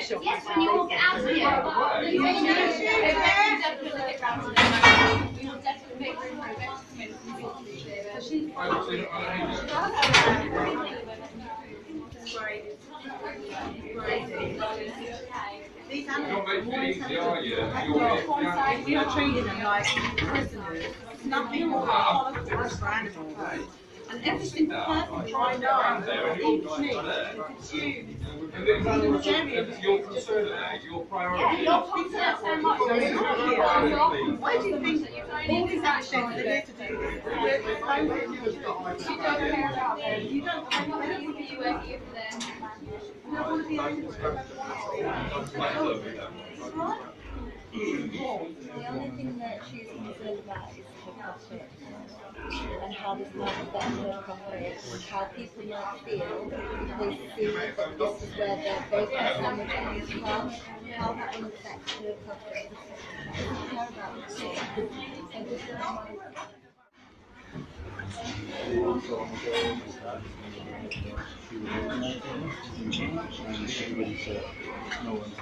special. Yes, when you walk out of here. We will definitely make room for These animals we are treating them like prisoners. There's nothing more tolerable for animals. And everything's perfect right now. Each meat consumed. Your priority. Why do you think all these actions are here to do this? You don't care about them. You don't care about them. You work here for them. The only thing that she's concerned about is her profit and how this might affect her profit and how people might feel if they see that this is where their bacon sandwich comes from, how that will affect her profit. She doesn't care about the profit. Everybody said no one's